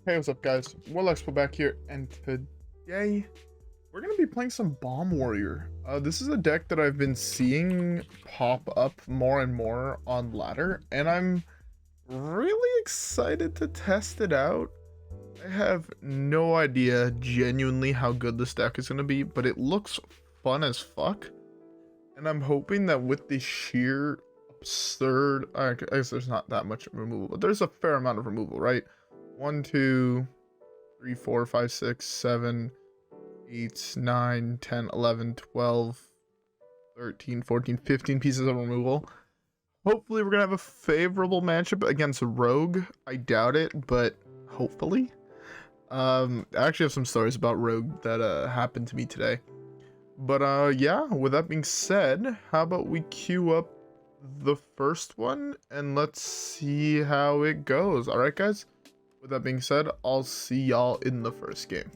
Hey, what's up guys? WhirlXbow back here, and today we're going to be playing some Bomb Warrior. This is a deck that I've been seeing pop up more and more on ladder, and I'm really excited to test it out. I have no idea genuinely how good this deck is going to be, but it looks fun as fuck. And I'm hoping that with the sheer absurd, I guess there's not that much removal, but there's a fair amount of removal, right? 1, 2, 3, 4, 5, 6, 7, 8, 9, 10, 11, 12, 13, 14, 15 pieces of removal. Hopefully we're going to have a favorable matchup against Rogue. I doubt it, but hopefully. I actually have some stories about Rogue that happened to me today. But yeah, with that being said, how about we queue up the first one and let's see how it goes. Alright guys? With that being said, I'll see y'all in the first game.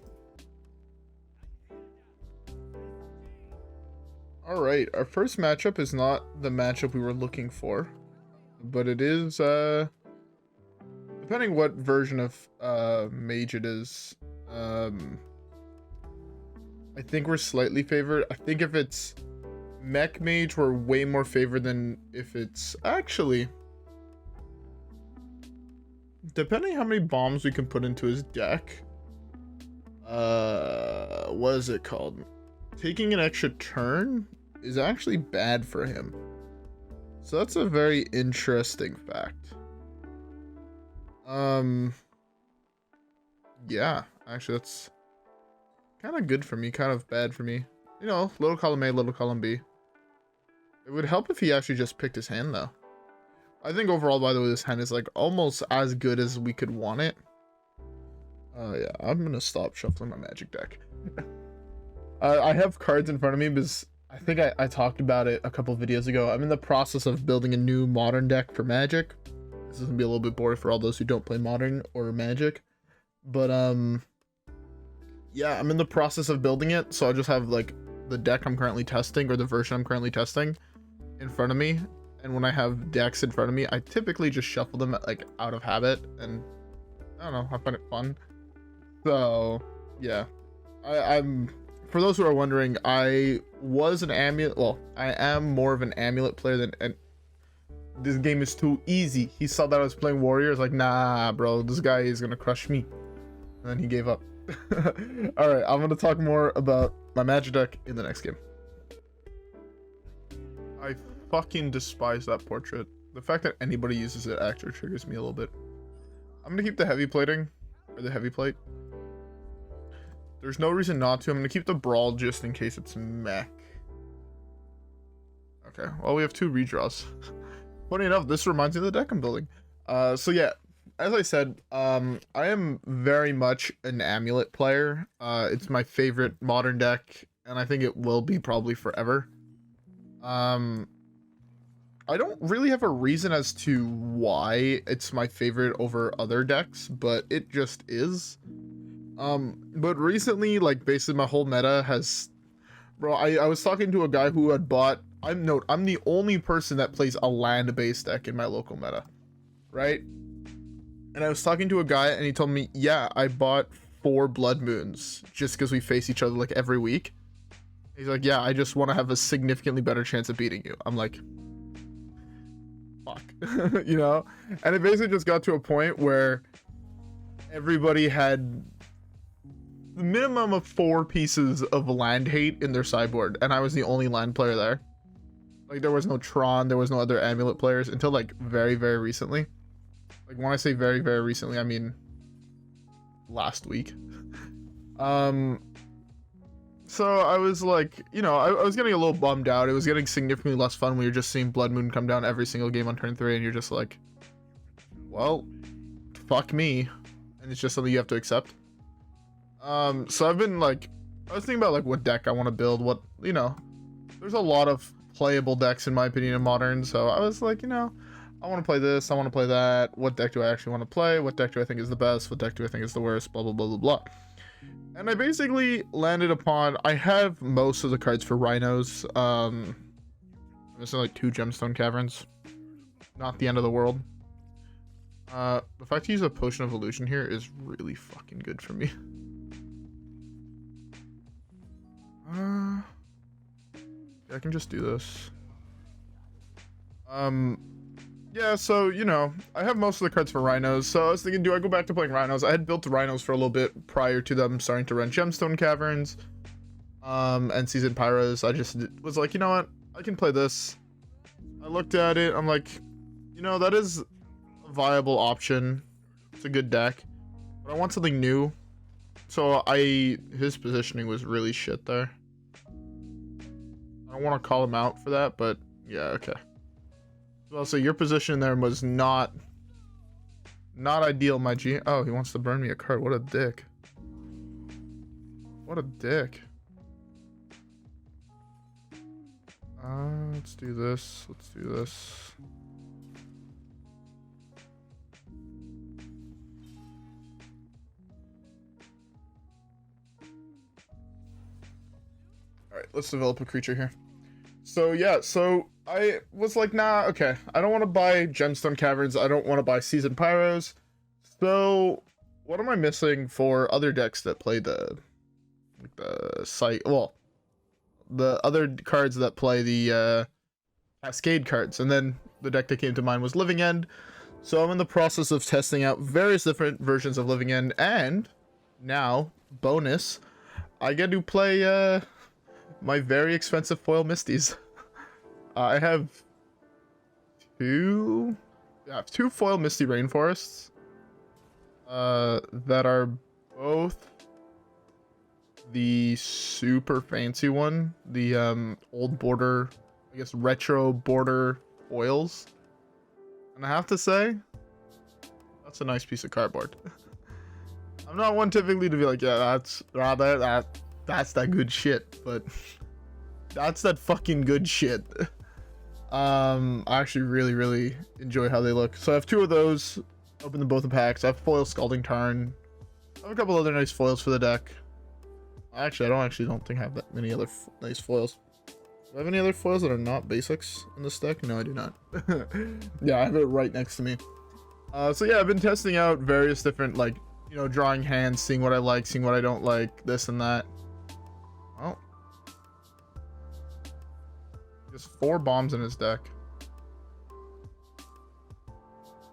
Alright, our first matchup is not the matchup we were looking for, but it is, depending what version of Mage it is, I think we're slightly favored. I think if it's Mech Mage, we're way more favored than if it's actually... Depending how many bombs we can put into his deck, what is it called? Taking an extra turn is actually bad for him. So that's a very interesting fact. Yeah, actually that's kind of good for me, kind of bad for me. You know, little column A, little column B. It would help if he actually just picked his hand though. I think overall, by the way, this hand is like almost as good as we could want it. Yeah, I'm gonna stop shuffling my Magic deck. I have cards in front of me because I think I talked about it a couple videos ago. I'm in the process of building a new Modern deck for Magic. This is gonna be a little bit boring for all those who don't play Modern or Magic. But yeah, I'm in the process of building it, so I just have like the deck I'm currently testing, or the version I'm currently testing, in front of me. And when I have decks in front of me, I typically just shuffle them like out of habit, and I don't know, I find it fun. So yeah, I'm for those who are wondering, I was an amulet. Well, I am more of an amulet player than. And this game is too easy. He saw that I was playing Warriors, like, nah, bro, this guy is gonna crush me, and then he gave up. All right, I'm gonna talk more about my Magic deck in the next game. I fucking despise that portrait. The fact that anybody uses it actually triggers me a little bit. I'm gonna keep the heavy plating, or the heavy plate. There's no reason not to. I'm gonna keep the Brawl just in case it's mech. Okay, well, we have 2 redraws. Funny enough, this reminds me of the deck I'm building. So yeah, as I said, I am very much an amulet player. It's my favorite Modern deck, and I think it will be probably forever. I don't really have a reason as to why it's my favorite over other decks, but it just is. But recently, like, basically my whole meta has... Bro, I was talking to a guy who had bought... I'm the only person that plays a land-based deck in my local meta, right? And I was talking to a guy, and he told me, yeah, I bought 4 Blood Moons just because we face each other, like, every week. He's like, yeah, I just want to have a significantly better chance of beating you. I'm like... fuck. You know, and it basically just got to a point where everybody had the minimum of 4 pieces of land hate in their sideboard, and I was the only land player there. Like, there was no Tron, there was no other amulet players until like very recently. Like, when I say very recently, I mean last week. So I was like, you know, I was getting a little bummed out. It was getting significantly less fun when you're just seeing Blood Moon come down every single game on turn 3, and you're just like, well, fuck me. And it's just something you have to accept. So I've been like, I was thinking about like what deck I want to build, what, you know, there's a lot of playable decks in my opinion in Modern. So I was like, you know, I want to play this, I want to play that. What deck do I actually want to play? What deck do I think is the best? What deck do I think is the worst? Blah, blah, blah, blah, blah. And I basically landed upon, I have most of the cards for Rhinos. I'm missing like 2 Gemstone Caverns. Not the end of the world. The fact to use a Potion of Illusion here is really fucking good for me. Yeah, I can just do this. Yeah, so, you know, I have most of the cards for Rhinos, so I was thinking, do I go back to playing Rhinos? I had built Rhinos for a little bit prior to them starting to run Gemstone Caverns, and Seasoned Pyros. I just was like, you know what? I can play this. I looked at it, I'm like, you know, that is a viable option. It's a good deck, but I want something new. So his positioning was really shit there. I don't want to call him out for that, but yeah, okay. Well, so your position there was not ideal, my G. Oh, he wants to burn me a card. What a dick. What a dick. Let's do this. Let's do this. Alright, let's develop a creature here. So yeah, so I was like, nah, okay. I don't want to buy Gemstone Caverns. I don't want to buy Seasoned Pyros. So what am I missing for other decks that play the site? Well, the other cards that play the Cascade cards. And then the deck that came to mind was Living End. So I'm in the process of testing out various different versions of Living End. And now, bonus, I get to play my very expensive foil Misties. I have two foil Misty Rainforests that are both the super fancy one, the old border, I guess retro border foils, and I have to say that's a nice piece of cardboard. I'm not one typically to be like, yeah, that's that good shit, but that's that fucking good shit. I actually really enjoy how they look. So I have two of those. Open them both in packs. I have foil Scalding Tarn. I have a couple other nice foils for the deck. Actually, I don't think I have that many other nice foils. Do I have any other foils that are not basics in this deck? No, I do not. Yeah, I have it right next to me. So yeah, I've been testing out various different, like, you know, drawing hands, seeing what I like, seeing what I don't like, this and that. Oh. There's 4 bombs in his deck.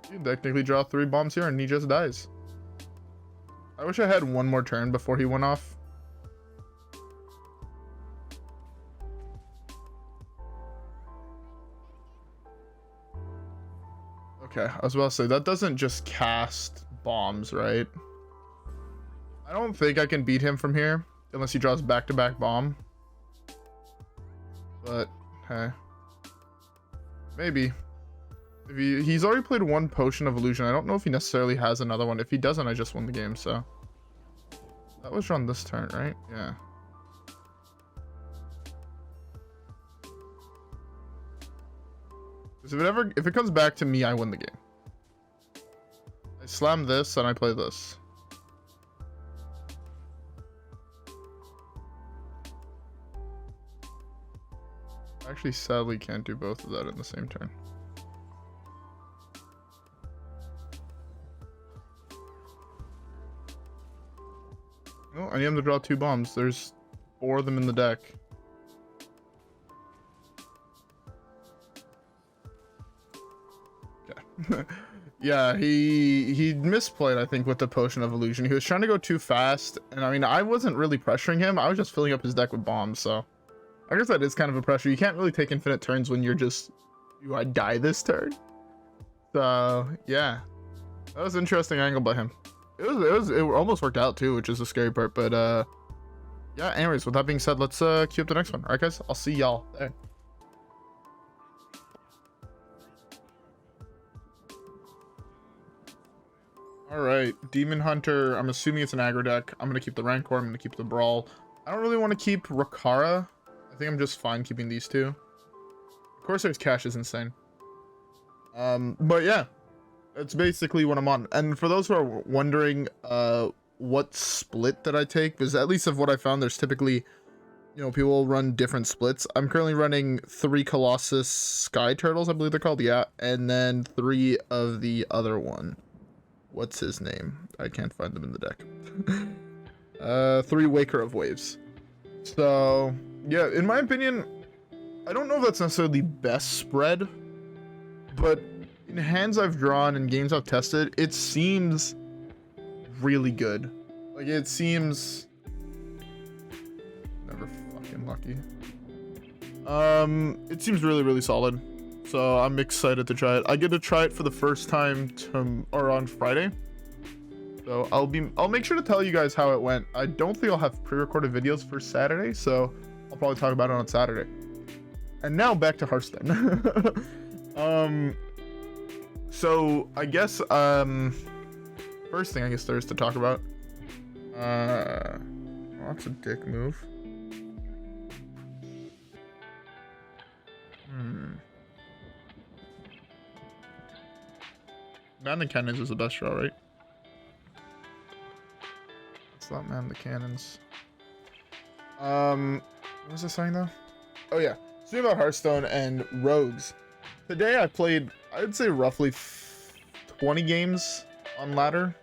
You can technically draw 3 bombs here and he just dies. I wish I had one more turn before he went off. Okay, I was about to say, that doesn't just cast bombs, right? I don't think I can beat him from here, unless he draws back-to-back bomb. But, hey. Maybe. If he's already played 1 Potion of Illusion. I don't know if he necessarily has another one. If he doesn't, I just won the game, so. That was drawn this turn, right? Yeah. Because if it comes back to me, I win the game. I slam this and I play this. I actually sadly can't do both of that in the same turn. Oh, I need him to draw 2 bombs. There's 4 of them in the deck. Okay. Yeah, he misplayed, I think, with the Potion of Illusion. He was trying to go too fast, and I mean, I wasn't really pressuring him. I was just filling up his deck with bombs, so I guess that is kind of a pressure. You can't really take infinite turns when you're just, do I die this turn? So yeah, that was an interesting angle by him. It almost worked out too, which is the scary part. But yeah, anyways, with that being said, let's queue up the next one. All right, guys, I'll see y'all there. All right, Demon Hunter. I'm assuming it's an aggro deck. I'm gonna keep the Rancor. I'm gonna keep the Brawl. I don't really want to keep Rokara. I think I'm just fine keeping these 2. Corsair's Cache is insane. But yeah, that's basically what I'm on. And for those who are wondering what split that I take, because at least of what I found, there's typically, you know, people run different splits. I'm currently running 3 Colossus Sky Turtles, I believe they're called, yeah, and then 3 of the other one. what's his name? I can't find them in the deck. 3 Waker of Waves. So, yeah, in my opinion, I don't know if that's necessarily the best spread, but in hands I've drawn and games I've tested, it seems really good. Like, it seems... Never fucking lucky. It seems really, really solid. So I'm excited to try it. I get to try it for the first time on Friday. So I'll make sure to tell you guys how it went. I don't think I'll have pre-recorded videos for Saturday, so I'll probably talk about it on Saturday. And now back to Hearthstone. So I guess first thing I guess there is to talk about. Well, that's a dick move. Man the Cannons is the best draw, right? It's not Man the Cannons. What was I saying though? Oh yeah, speaking about Hearthstone and rogues. Today I played, I'd say roughly 20 games on ladder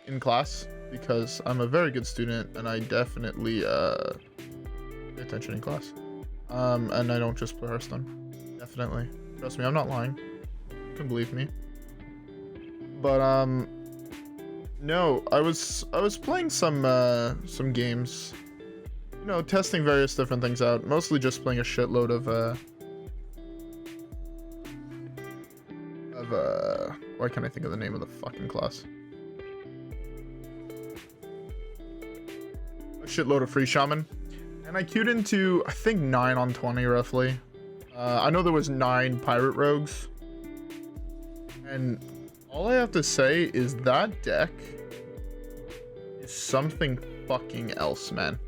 in class, because I'm a very good student and I definitely pay attention in class. And I don't just play Hearthstone. Definitely. Trust me, I'm not lying. You can believe me. But no, I was playing some games. You know, testing various different things out. Mostly just playing a shitload of why can't I think of the name of the fucking class? A shitload of free shaman. And I queued into, I think, 9 on 20 roughly. I know there was 9 pirate rogues. And all I have to say is that deck is something fucking else, man.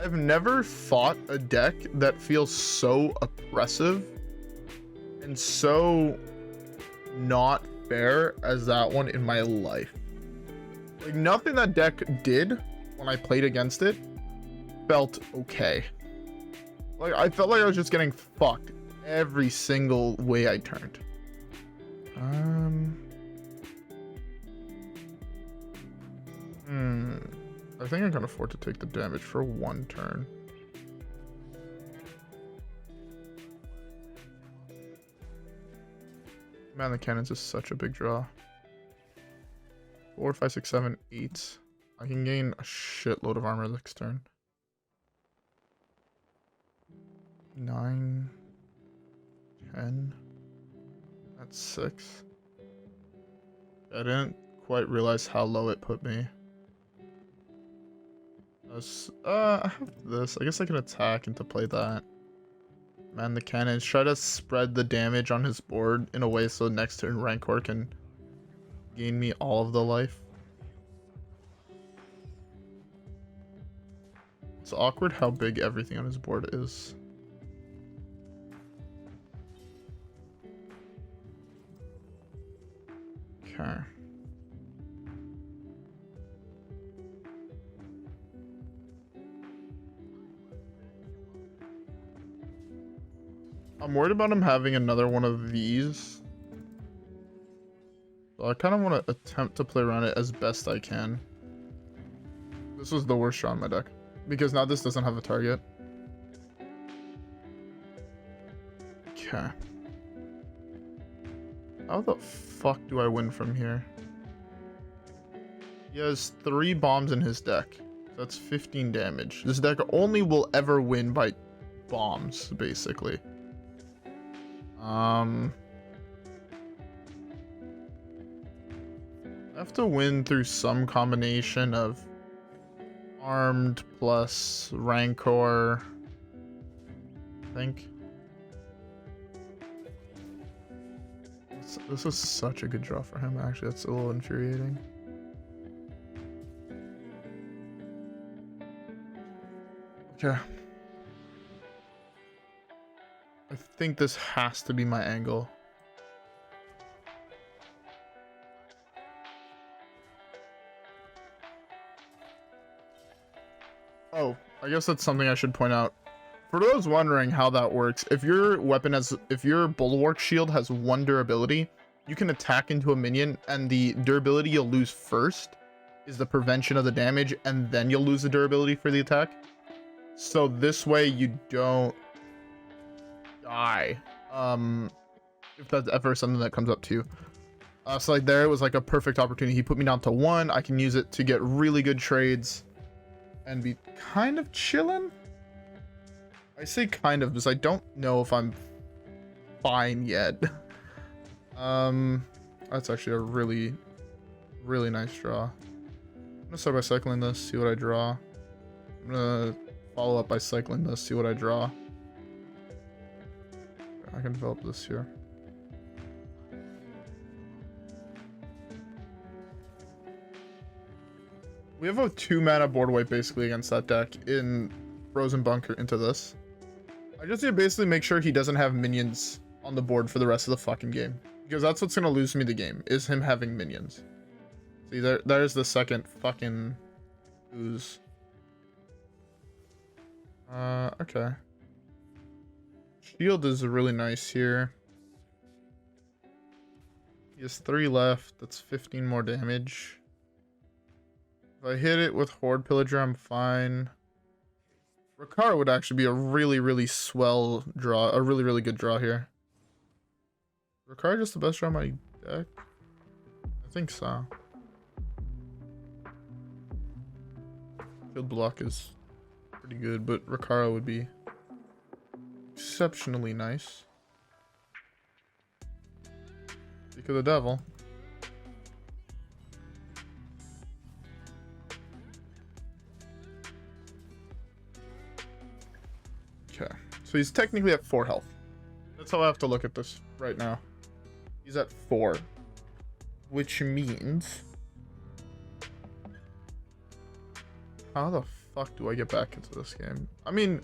I've never fought a deck that feels so oppressive and so not fair as that one in my life. Like, nothing that deck did when I played against it felt okay. Like, I felt like I was just getting fucked every single way I turned. I think I can afford to take the damage for 1 turn. Man, the Cannons is such a big draw. 4, 5, 6, 7, 8. I can gain a shitload of armor next turn. 9, 10. That's 6. I didn't quite realize how low it put me. I have this. I guess I can attack and to play that. Man, the Cannons. Try to spread the damage on his board in a way so next turn Rancor can gain me all of the life. It's awkward how big everything on his board is. Okay. I'm worried about him having another one of these. So I kind of want to attempt to play around it as best I can. This was the worst shot in my deck, because now this doesn't have a target. Okay. How the fuck do I win from here? He has 3 bombs in his deck. That's 15 damage. This deck only will ever win by bombs, basically. I have to win through some combination of armed plus Rancor, I think. This is such a good draw for him, actually. That's a little infuriating. Okay. I think this has to be my angle. Oh, I guess that's something I should point out. For those wondering how that works, if your weapon has, if your Bulwark shield has 1 durability, you can attack into a minion, and the durability you'll lose first is the prevention of the damage, and then you'll lose the durability for the attack. So this way you don't die. If that's ever something that comes up too. So like there, it was like a perfect opportunity. He put me down to 1. I can use it to get really good trades and be kind of chilling. I say kind of because I don't know if I'm fine yet. That's actually a really, really nice draw. I'm gonna start by cycling this, see what I draw. I'm gonna follow up by cycling this, see what I draw. I can develop this here. We have a 2-mana board wipe basically against that deck in Frozen Bunker into this. I just need to basically make sure he doesn't have minions on the board for the rest of the fucking game. Because that's what's going to lose me the game, is him having minions. See, there's the second fucking ooze. Okay. Shield is really nice here. He has 3 left. That's 15 more damage. If I hit it with Hoard Pillager, I'm fine. Rokara would actually be a really, really swell draw. A really, really good draw here. Rokara just the best draw on my deck? I think so. Field block is pretty good, but Rokara would be exceptionally nice. Speak of the devil. Okay, so he's technically at 4 health. That's how I have to look at this right now. He's at 4, which means how the fuck do I get back into this game? I mean,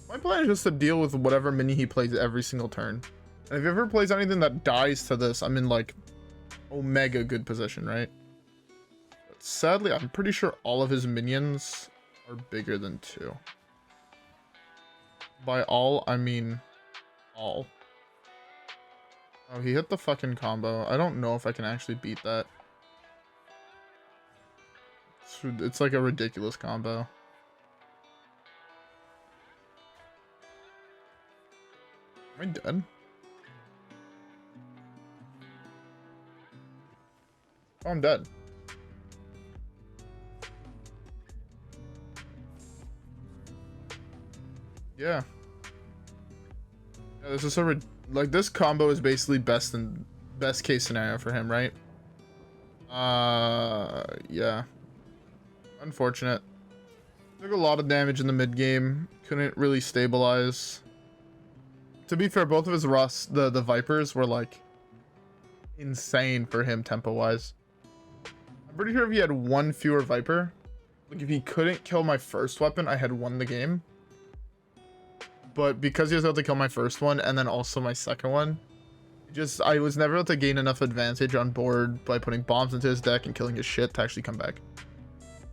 my plan is just to deal with whatever mini he plays every single turn. And if he ever plays anything that dies to this, I'm in like omega good position, right? But sadly, I'm pretty sure all of his minions are bigger than 2. By all, I mean all. Oh, he hit the fucking combo. I don't know if I can actually beat that. It's like a ridiculous combo. Am I dead? Oh, I'm dead. Yeah. This is a like this combo is basically best case scenario for him, right? Yeah. Unfortunate. Took a lot of damage in the mid game. Couldn't really stabilize. To be fair, both of his the Vipers were like insane for him tempo wise. I'm pretty sure if he had 1 fewer Viper, like if he couldn't kill my first weapon, I had won the game. But because he was able to kill my first one and then also my second one, I was never able to gain enough advantage on board by putting bombs into his deck and killing his shit to actually come back.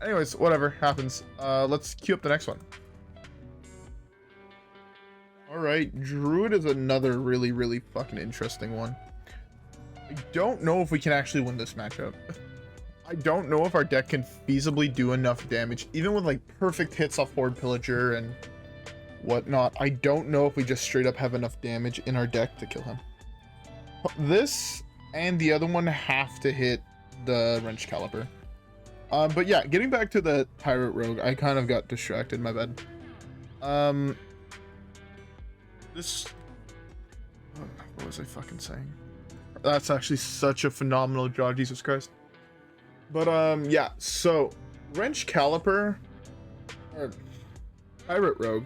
Anyways, whatever happens. Let's queue up the next one. Alright, Druid is another really, really fucking interesting one. I don't know if we can actually win this matchup. I don't know if our deck can feasibly do enough damage, even with like perfect hits off Hoard Pillager and whatnot. I don't know if we just straight up have enough damage in our deck to kill him. This and the other one have to hit the Wrenchcalibur. But yeah, getting back to the Pirate Rogue, I kind of got distracted, my bad. What was I fucking saying? That's actually such a phenomenal draw, Jesus Christ. But yeah, so Wrenchcalibur or Pirate Rogue,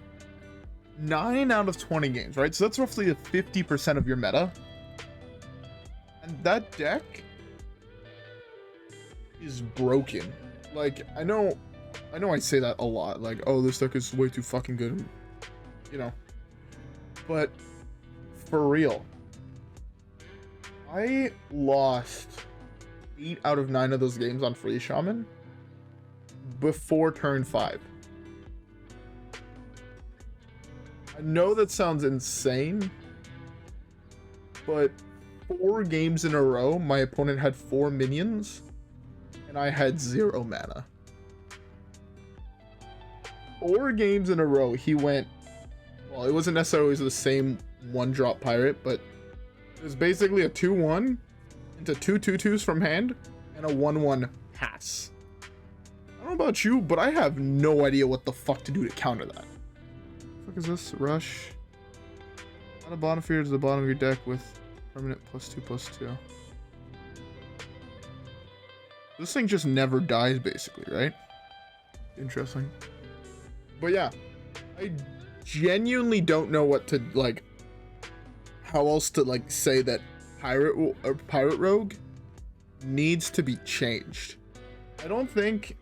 9 out of 20 games, right? So that's roughly a 50% of your meta. And that deck is broken. Like, I know I say that a lot, like, oh, this deck is way too fucking good, you know. But for real, I lost 8 out of 9 of those games on Free Shaman before turn 5. I know that sounds insane, but 4 games in a row, my opponent had 4 minions, and I had 0 mana. 4 games in a row, he went, well, it wasn't necessarily the same 1-drop pirate, but it was basically a 2-1 into 2 2/2s from hand and a 1-1 pass. I don't know about you, but I have no idea what the fuck to do to counter that. What the fuck is this? Rush. Add a bottom feeder to the bottom of your deck with permanent +2/+2. This thing just never dies, basically, right? Interesting. But yeah, I genuinely don't know what to, like, how else to, like, say that Pirate Rogue needs to be changed. I don't think,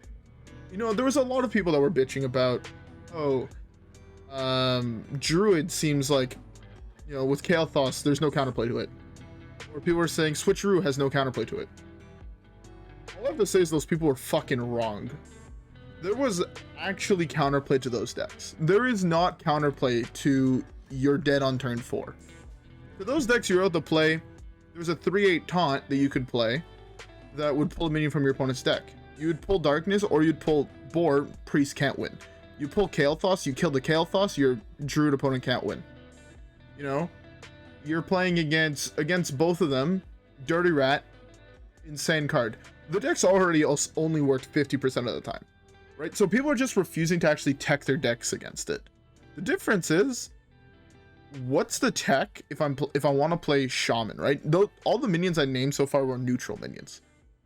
you know, there was a lot of people that were bitching about, oh, Druid seems like, you know, with Kael'thas, there's no counterplay to it. Or people were saying Switcheroo has no counterplay to it. All I have to say is those people were fucking wrong. There was actually counterplay to those decks. There is not counterplay to you're dead on turn 4. For those decks you're able to play, there was a 3/8 taunt that you could play that would pull a minion from your opponent's deck. You would pull Darkness or you'd pull Boar, Priest can't win. You pull Kael'thas, you kill the Kael'thas, your Druid opponent can't win. You know? You're playing against both of them. Dirty Rat, insane card. The deck's already only worked 50% of the time. Right? So people are just refusing to actually tech their decks against it. The difference is, what's the tech if I want to play Shaman, right? All the minions I named so far were neutral minions.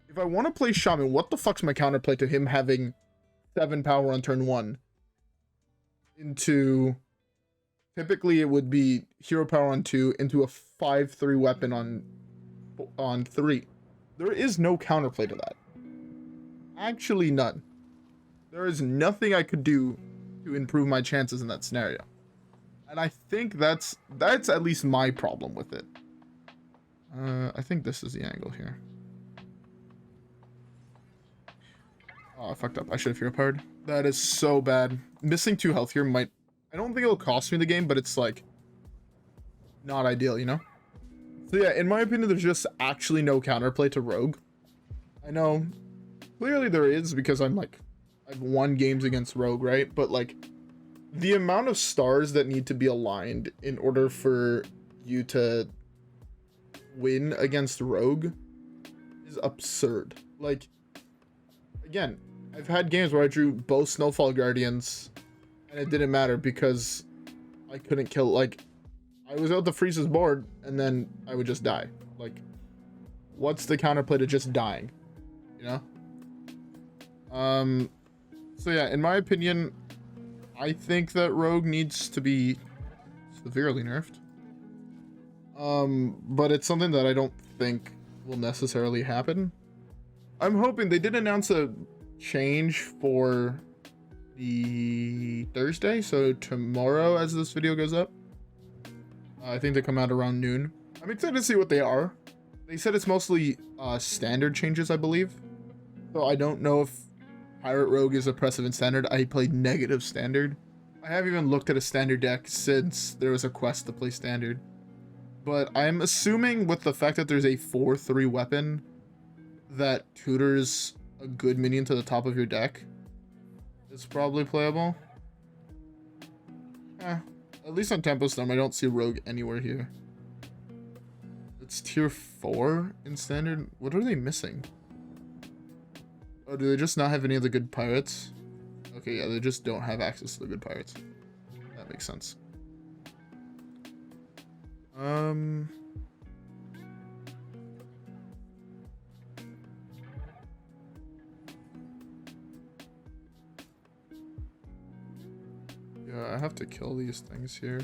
If I want to play Shaman, what the fuck's my counterplay to him having 7 power on turn 1? Into, typically it would be hero power on 2 into a 5/3 weapon on 3. There is no counterplay to that. Actually none. There is nothing I could do to improve my chances in that scenario. And I think that's at least my problem with it. I think this is the angle here. Oh, I fucked up. I should have hero powered. That is so bad. Missing 2 health here might... I don't think it'll cost me the game, but it's like... not ideal, you know? So yeah, in my opinion, there's just actually no counterplay to Rogue. I know, clearly there is, because I've won games against Rogue, right? But like, the amount of stars that need to be aligned in order for you to win against Rogue is absurd. Like, again, I've had games where I drew both Snowfall Guardians and it didn't matter because I couldn't kill, like, I was able to freeze his board and then I would just die. Like, what's the counterplay to just dying? You know? So yeah, in my opinion, I think that Rogue needs to be severely nerfed. But it's something that I don't think will necessarily happen. I'm hoping they did announce a change for the Thursday, so tomorrow as this video goes up. I think they come out around noon. I'm excited to see what they are. They said it's mostly standard changes, I believe. So I don't know if Pirate Rogue is oppressive in standard. I played negative standard. I haven't even looked at a standard deck since there was a quest to play standard. But I'm assuming with the fact that there's a 4/3 weapon that tutors a good minion to the top of your deck, it's probably playable. At least on Tempo Storm, I don't see Rogue anywhere here. It's tier 4 in standard. What are they missing? Oh, do they just not have any of the good pirates? Okay, yeah, they just don't have access to the good pirates. That makes sense. Yeah, I have to kill these things here.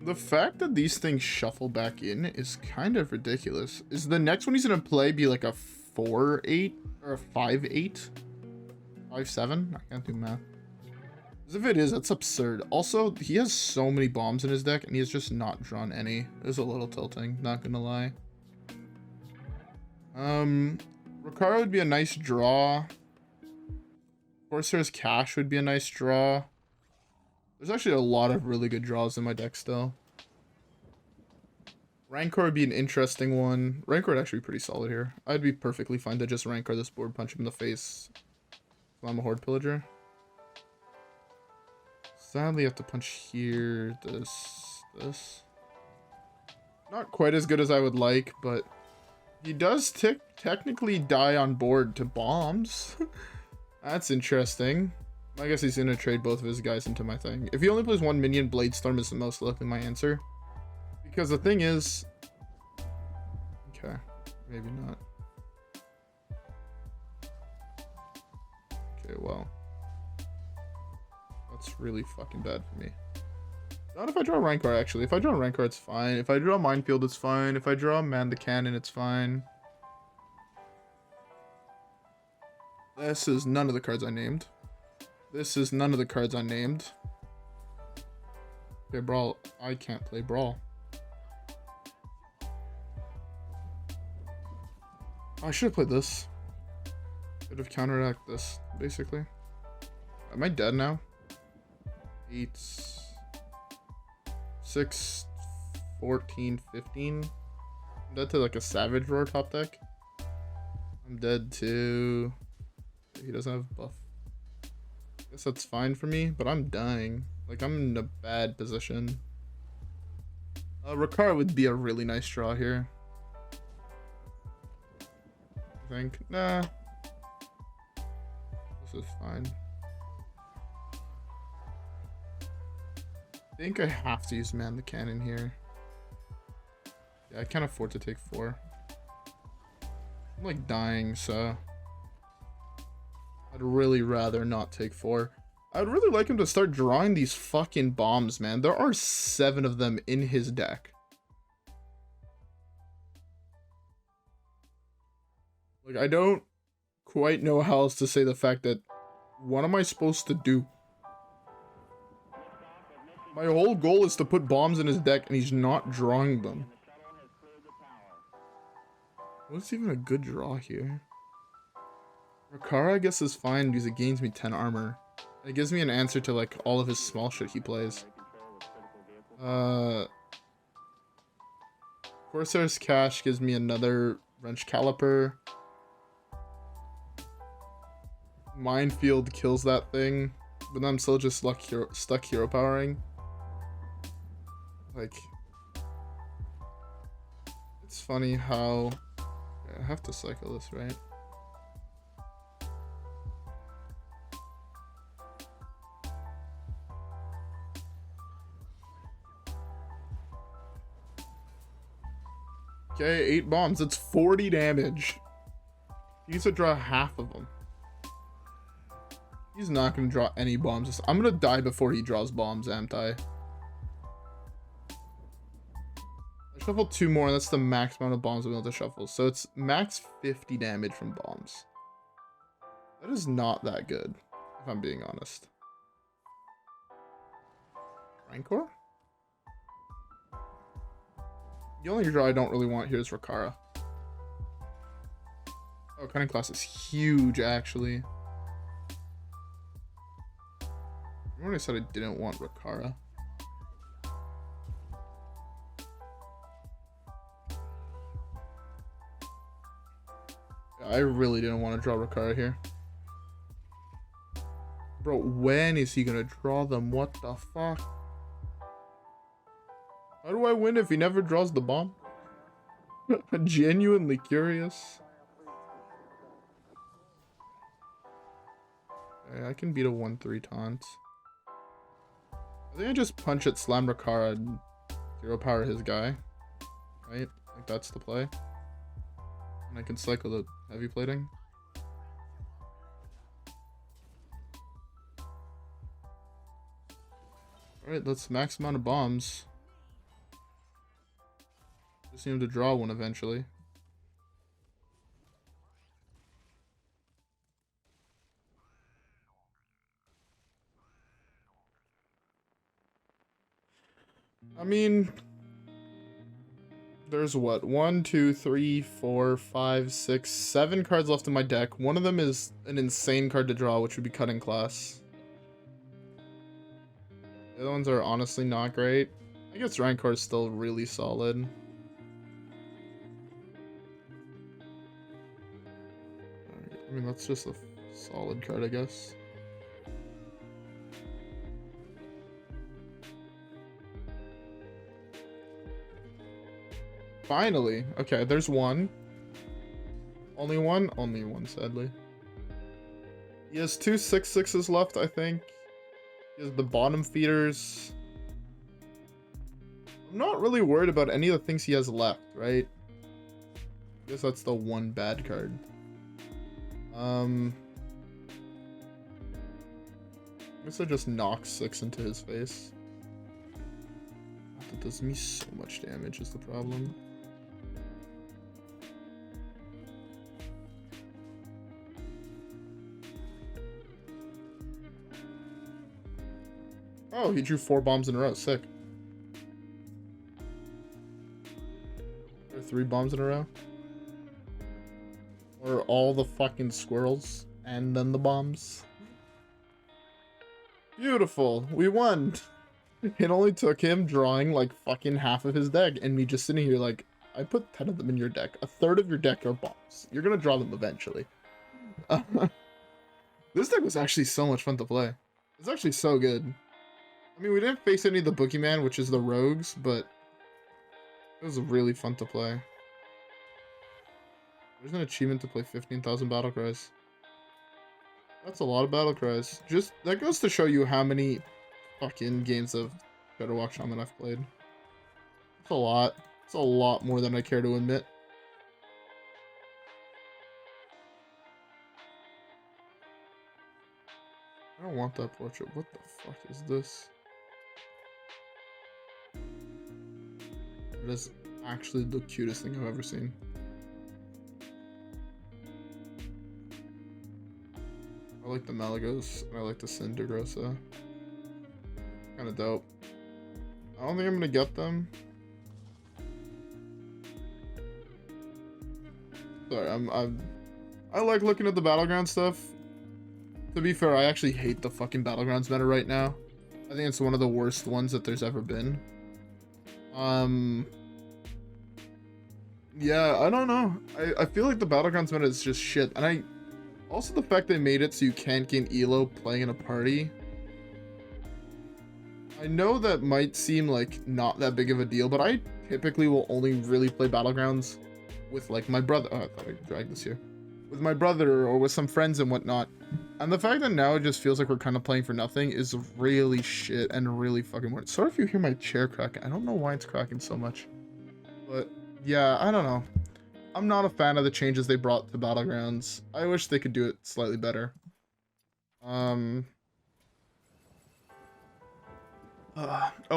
The fact that these things shuffle back in is kind of ridiculous. Is the next one he's gonna play be like a 4/8 or a 5/8? 5/7? I can't do math. Because if it is, that's absurd. Also, he has so many bombs in his deck and he has just not drawn any. It was a little tilting, not gonna lie. Rokara would be a nice draw. Corsair's Cache would be a nice draw. There's actually a lot of really good draws in my deck still. Rancor would be an interesting one. Rancor would actually be pretty solid here. I'd be perfectly fine to just Rancor this board, punch him in the face. So I'm a Hoard Pillager. Sadly, I have to punch here, this. Not quite as good as I would like, but he does technically die on board to bombs. That's interesting. I guess he's gonna trade both of his guys into my thing. If he only plays one minion, Bladestorm is the most likely my answer. Because the thing is... Okay, maybe not. Okay, well. That's really fucking bad for me. Not if I draw Rancor, actually. If I draw Rancor, it's fine. If I draw Minefield, it's fine. If I draw Man the Cannon, it's fine. This is none of the cards I named. This is none of the cards I named. Okay, Brawl. I can't play Brawl. I should have played this. Could have counteracted this, basically. Am I dead now? 8, 6, 14, 15. I'm dead to like a Savage Roar top deck. I'm dead to... He doesn't have buff. Guess that's fine for me, but I'm dying. Like, I'm in a bad position. Rokara would be a really nice draw here. I think. Nah. This is fine. I think I have to use Man the Cannon here. Yeah, I can't afford to take 4. I'm like dying, so I'd really rather not take 4. I'd really like him to start drawing these fucking bombs, man. There are 7 of them in his deck. Like, I don't quite know how else to say the fact that, what am I supposed to do? My whole goal is to put bombs in his deck, and he's not drawing them. What's even a good draw here? Rokara, I guess, is fine because it gains me 10 armor. It gives me an answer to, like, all of his small shit he plays. Corsair's Cache gives me another Wrenchcalibur. Minefield kills that thing, but then I'm still just stuck hero powering. Like, it's funny how... Yeah, I have to cycle this, right? Okay, 8 bombs. That's 40 damage. He needs to draw half of them. He's not going to draw any bombs. I'm going to die before he draws bombs, aren't I? I shuffle 2 more, and that's the max amount of bombs I'm able to shuffle. So it's max 50 damage from bombs. That is not that good, if I'm being honest. Rancor? The only draw I don't really want here is Rokara. Oh, cunning class is huge, actually. Remember when I said I didn't want Rokara? Yeah, I really didn't want to draw Rokara here. Bro, when is he gonna draw them? What the fuck? How do I win if he never draws the bomb? I'm genuinely curious. Okay, I can beat a 1-3 taunt. I think I just punch it, slam Rokara, and hero power his guy. Right? Like, that's the play. And I can cycle the heavy plating. Alright, that's max amount of bombs. Just need him to draw one eventually. I mean, there's what? 1, 2, 3, 4, 5, 6, 7 cards left in my deck. One of them is an insane card to draw, which would be Cutting Class. The other ones are honestly not great. I guess Rancor is still really solid. I mean, that's just a solid card, I guess. Finally. Okay, there's one. Only one? Only one, sadly. He has 2 6/6s left, I think. He has the bottom feeders. I'm not really worried about any of the things he has left, right? I guess that's the one bad card. I guess I just knock 6 into his face. That does me so much damage is the problem. Oh, he drew 4 bombs in a row. Sick. Or 3 bombs in a row. Or all the fucking squirrels and then the bombs. Beautiful. We won. It only took him drawing like fucking half of his deck and me just sitting here like, I put 10 of them in your deck. A third of your deck are bombs. You're gonna draw them eventually. This deck was actually so much fun to play. It's actually so good. I mean, we didn't face any of the boogeyman, which is the rogues, but it was really fun to play. There's an achievement to play 15,000 battle cries. That's a lot of battle cries. Just, that goes to show you how many fucking games of Shadowwalk Shaman I've played. It's a lot. It's a lot more than I care to admit. I don't want that portrait. What the fuck is this? It is actually the cutest thing I've ever seen. I like the Malagos, and I like the Cindergrosa. Kind of dope. I don't think I'm gonna get them. Sorry, I like looking at the Battleground stuff. To be fair, I actually hate the fucking Battlegrounds meta right now. I think it's one of the worst ones that there's ever been. Yeah, I don't know. I feel like the Battlegrounds meta is just shit. And also the fact they made it so you can't gain elo playing in a party. I know that might seem like not that big of a deal, but I typically will only really play Battlegrounds with like my brother. Oh, I thought I dragged this here. With my brother or with some friends and whatnot. And the fact that now it just feels like we're kind of playing for nothing is really shit and really fucking weird. Sorry if you hear my chair cracking. I don't know why it's cracking so much. But yeah, I don't know. I'm not a fan of the changes they brought to Battlegrounds. I wish they could do it slightly better. Oh,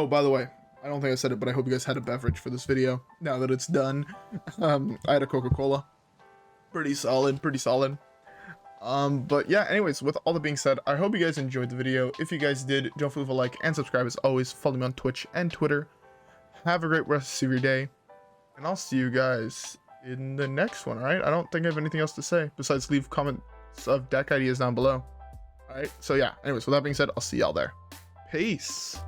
by the way, I don't think I said it, but I hope you guys had a beverage for this video. Now that it's done, I had a Coca-Cola. Pretty solid, pretty solid. But yeah, anyways, with all that being said, I hope you guys enjoyed the video. If you guys did, don't forget to leave a like and subscribe as always. Follow me on Twitch and Twitter. Have a great rest of your day, and I'll see you guys in the next one. All right, I don't think I have anything else to say besides leave comments of deck ideas down below. All right, so yeah, anyways, with that being said, I'll see y'all there. Peace.